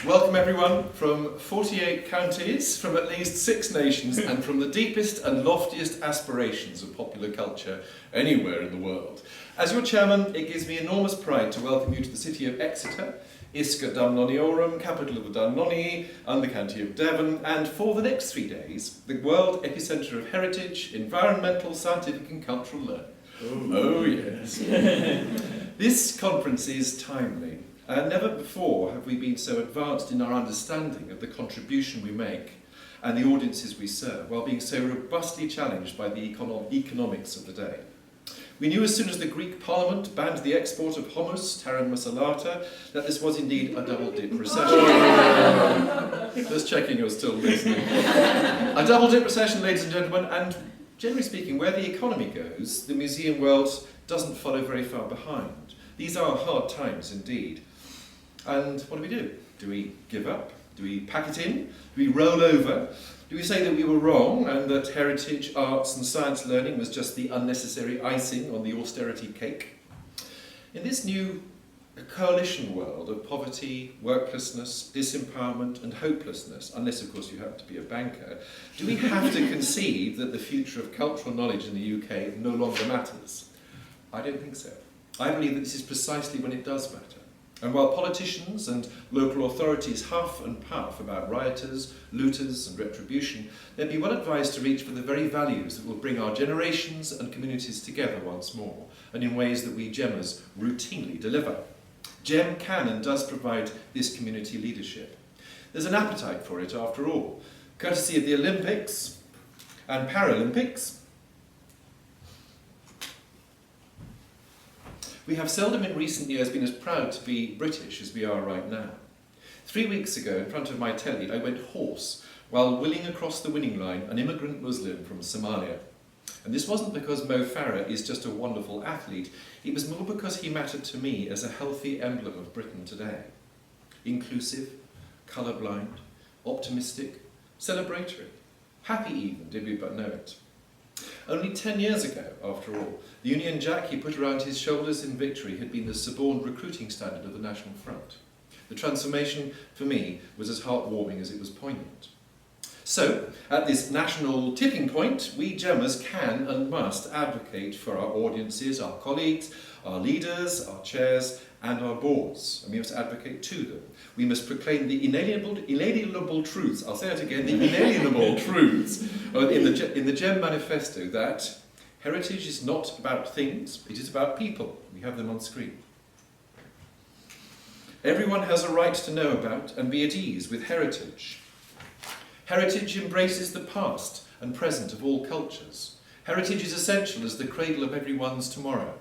Welcome everyone from 48 counties, from at least 6 nations, and from the deepest and loftiest aspirations of popular culture anywhere in the world. As your chairman, it gives me enormous pride to welcome you to the city of Exeter, Isca Dumnoniorum, capital of the Dumnonii, and the county of Devon, and for the next 3 days, the world epicentre of heritage, environmental, scientific and cultural learning. Oh yes. This conference is timely. Never before have we been so advanced in our understanding of the contribution we make and the audiences we serve, while being so robustly challenged by the economics of the day. We knew as soon as the Greek Parliament banned the export of hummus, taran masalata, that this was indeed a double-dip recession. Just checking you're still listening. A double-dip recession, ladies and gentlemen, and generally speaking, where the economy goes, the museum world doesn't follow very far behind. These are hard times indeed. And what do? Do we give up? Do we pack it in? Do we roll over? Do we say that we were wrong and that heritage, arts and science learning was just the unnecessary icing on the austerity cake? In this new coalition world of poverty, worklessness, disempowerment and hopelessness, unless of course you happen to be a banker, do we have to concede that the future of cultural knowledge in the UK no longer matters? I don't think so. I believe that this is precisely when it does matter. And while politicians and local authorities huff and puff about rioters, looters and retribution, they'd be well advised to reach for the very values that will bring our generations and communities together once more, and in ways that we Gemmers routinely deliver. Gem can and does provide this community leadership. There's an appetite for it after all, courtesy of the Olympics and Paralympics. We have seldom in recent years been as proud to be British as we are right now. 3 weeks ago, in front of my telly, I went hoarse while wheeling across the winning line an immigrant Muslim from Somalia. And this wasn't because Mo Farah is just a wonderful athlete, it was more because he mattered to me as a healthy emblem of Britain today. Inclusive, colourblind, optimistic, celebratory, happy even, did we but know it. Only 10 years ago, after all, the Union Jack he put around his shoulders in victory had been the suborned recruiting standard of the National Front. The transformation, for me, was as heartwarming as it was poignant. So, at this national tipping point, we Gemmers can and must advocate for our audiences, our colleagues, our leaders, our chairs, and our boards, and we must advocate to them. We must proclaim the inalienable truths, I'll say it again, the inalienable truths in the Gem Manifesto that heritage is not about things, it is about people. We have them on screen. Everyone has a right to know about and be at ease with heritage. Heritage embraces the past and present of all cultures. Heritage is essential as the cradle of everyone's tomorrow.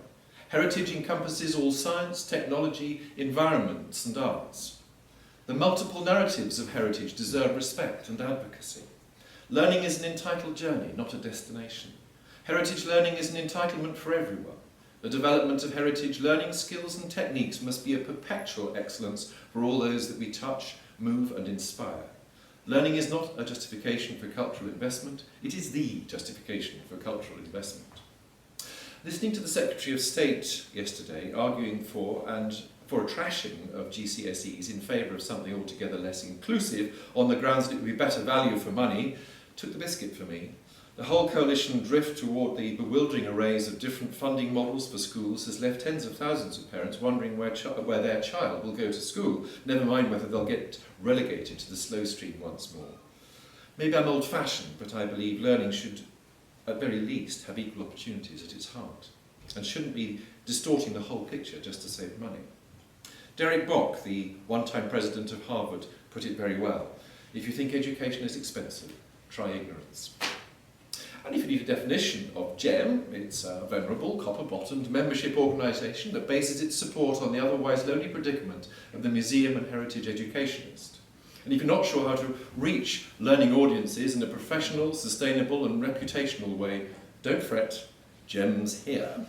Heritage encompasses all science, technology, environments and arts. The multiple narratives of heritage deserve respect and advocacy. Learning is an entitled journey, not a destination. Heritage learning is an entitlement for everyone. The development of heritage learning skills and techniques must be a perpetual excellence for all those that we touch, move and inspire. Learning is not a justification for cultural investment, it is the justification for cultural investment. Listening to the Secretary of State yesterday arguing for a trashing of GCSEs in favour of something altogether less inclusive on the grounds that it would be better value for money, took the biscuit for me. The whole coalition drift toward the bewildering arrays of different funding models for schools has left tens of thousands of parents wondering where their child will go to school, never mind whether they'll get relegated to the slow stream once more. Maybe I'm old-fashioned, but I believe learning should, at very least, have equal opportunities at its heart, and shouldn't be distorting the whole picture just to save money. Derek Bock, the one-time president of Harvard, put it very well. If you think education is expensive, try ignorance. And if you need a definition of GEM, it's a venerable, copper-bottomed membership organisation that bases its support on the otherwise lonely predicament of the museum and heritage educationist. And if you're not sure how to reach learning audiences in a professional, sustainable and reputational way, don't fret, GEM's here.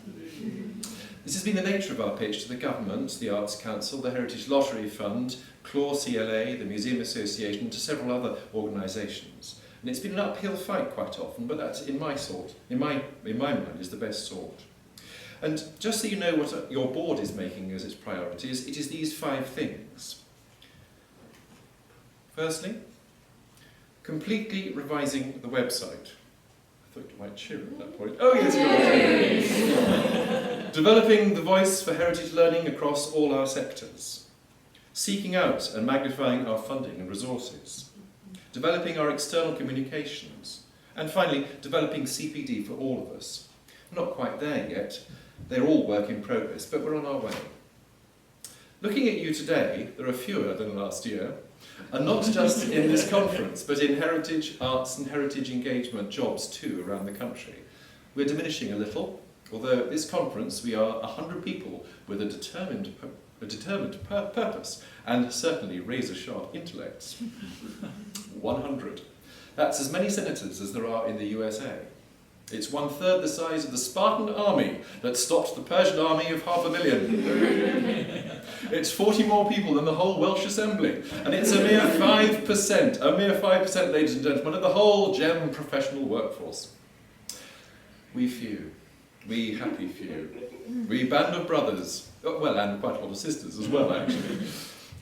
This has been the nature of our pitch to the government, the Arts Council, the Heritage Lottery Fund, CLAW CLA, the Museum Association, and to several other organisations. And it's been an uphill fight quite often, but that, in my mind, is the best sort. And just so you know what your board is making as its priorities, it is these 5 things. Firstly, completely revising the website. I thought you might cheer at that point. Oh yes, you are. Developing the voice for heritage learning across all our sectors. Seeking out and magnifying our funding and resources. Developing our external communications. And finally, developing CPD for all of us. We're not quite there yet. They're all work in progress, but we're on our way. Looking at you today, there are fewer than last year, and not just in this conference, but in heritage, arts and heritage engagement jobs too around the country. We're diminishing a little, although at this conference we are 100 people with a determined purpose and certainly razor-sharp intellects. 100. That's as many senators as there are in the USA. It's 1/3 the size of the Spartan army that stopped the Persian army of 500,000. It's 40 more people than the whole Welsh Assembly, and it's a mere 5%, ladies and gentlemen, of the whole GEM professional workforce. We few, we happy few, we band of brothers, well, and quite a lot of sisters as well, actually.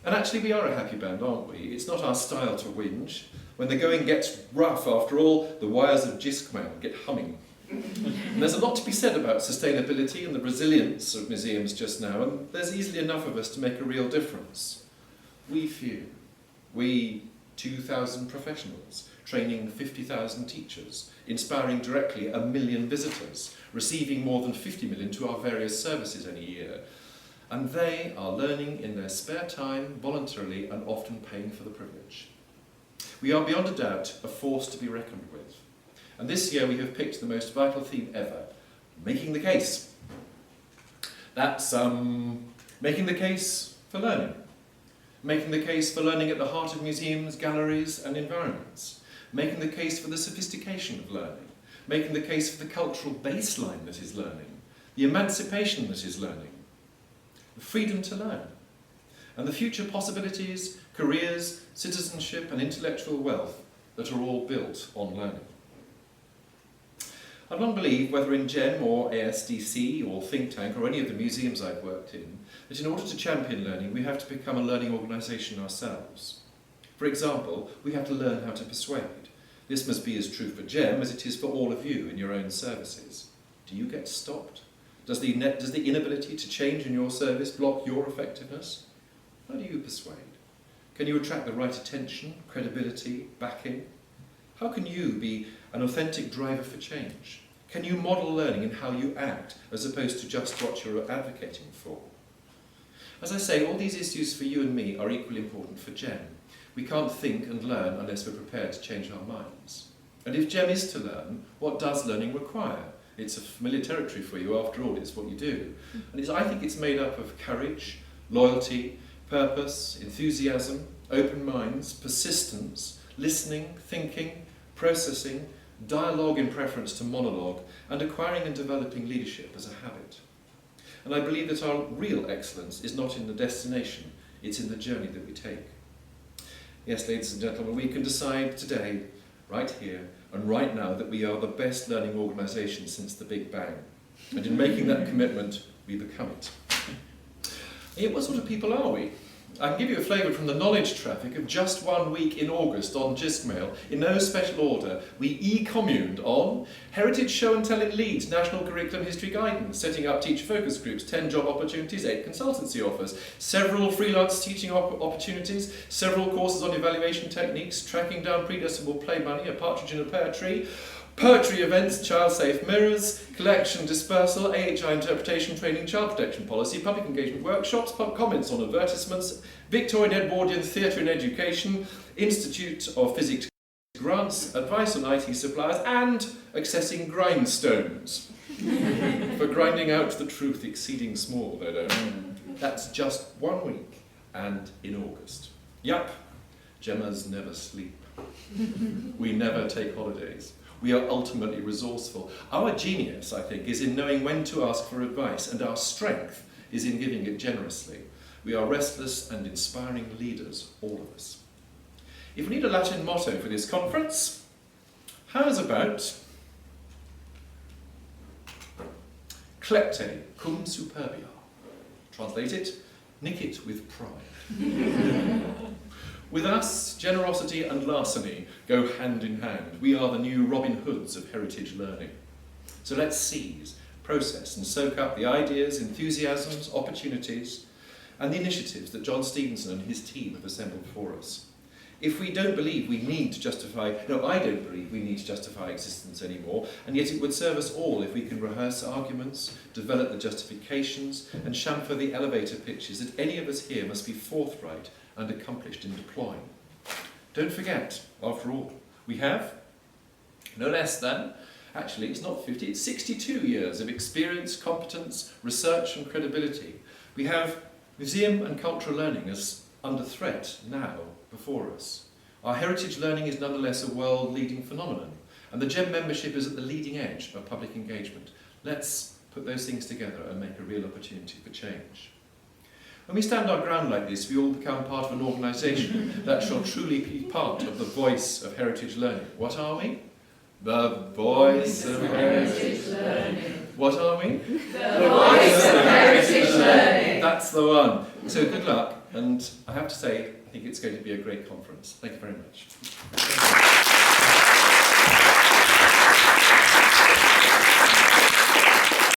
And actually we are a happy band, aren't we? It's not our style to whinge. When the going gets rough, after all, the wires of Jiskmail get humming. And there's a lot to be said about sustainability and the resilience of museums just now, and there's easily enough of us to make a real difference. We few, we 2,000 professionals, training 50,000 teachers, inspiring directly 1 million visitors, receiving more than 50 million to our various services any year. And they are learning in their spare time, voluntarily, and often paying for the privilege. We are beyond a doubt a force to be reckoned with. And this year we have picked the most vital theme ever, making the case. That's making the case for learning. Making the case for learning at the heart of museums, galleries and environments. Making the case for the sophistication of learning. Making the case for the cultural baseline that is learning. The emancipation that is learning. The freedom to learn. And the future possibilities, careers, citizenship and intellectual wealth that are all built on learning. I've long believed, whether in GEM or ASDC or Think Tank or any of the museums I've worked in, that in order to champion learning we have to become a learning organisation ourselves. For example, we have to learn how to persuade. This must be as true for GEM as it is for all of you in your own services. Do you get stopped? Does the inability to change in your service block your effectiveness? How do you persuade? Can you attract the right attention, credibility, backing? How can you be an authentic driver for change? Can you model learning in how you act, as opposed to just what you're advocating for? As I say, all these issues for you and me are equally important for GEM. We can't think and learn unless we're prepared to change our minds. And if GEM is to learn, what does learning require? It's a familiar territory for you, after all, it's what you do. And I think it's made up of courage, loyalty, purpose, enthusiasm, open minds, persistence, listening, thinking, processing, dialogue in preference to monologue, and acquiring and developing leadership as a habit. And I believe that our real excellence is not in the destination, it's in the journey that we take. Yes, ladies and gentlemen, we can decide today, right here and right now, that we are the best learning organisation since the Big Bang. And in making that commitment, we become it. Yeah, what sort of people are we? I can give you a flavour from the knowledge traffic of just 1 week in August on Jiskmail. In no special order, we e-communed on Heritage Show and Tell in Leeds, National Curriculum History Guidance, setting up teacher focus groups, 10 job opportunities, 8 consultancy offers, several freelance teaching opportunities, several courses on evaluation techniques, tracking down predecimable play money, a partridge in a pear tree, poetry events, child-safe mirrors, collection dispersal, AHI interpretation training, child protection policy, public engagement workshops, comments on advertisements, Victorian Edwardian theatre in education, Institute of Physics grants, advice on IT suppliers, and accessing grindstones for grinding out the truth exceeding small, no doubt. That's just 1 week, and in August. Yup, Gemmas never sleep. We never take holidays. We are ultimately resourceful. Our genius, I think, is in knowing when to ask for advice, and our strength is in giving it generously. We are restless and inspiring leaders, all of us. If we need a Latin motto for this conference, how's about Clepte cum superbia? Translate it, Nick it with pride. With us, generosity and larceny go hand in hand. We are the new Robin Hoods of heritage learning. So let's seize, process and soak up the ideas, enthusiasms, opportunities and the initiatives that John Stevenson and his team have assembled for us. If we don't believe we need to justify, no, I don't believe we need to justify existence anymore, and yet it would serve us all if we can rehearse arguments, develop the justifications, and chamfer the elevator pitches that any of us here must be forthright and accomplished in deploying. Don't forget, after all, we have no less than, actually it's not 50, it's 62 years of experience, competence, research and credibility. We have museum and cultural learning as under threat now before us. Our heritage learning is nonetheless a world-leading phenomenon, and the GEM membership is at the leading edge of public engagement. Let's put those things together and make a real opportunity for change. When we stand our ground like this, we all become part of an organisation that shall truly be part of the voice of heritage learning. What are we? The voice of heritage learning. What are we? The voice of heritage learning. That's the one. So good luck, and I have to say, I think it's going to be a great conference. Thank you very much.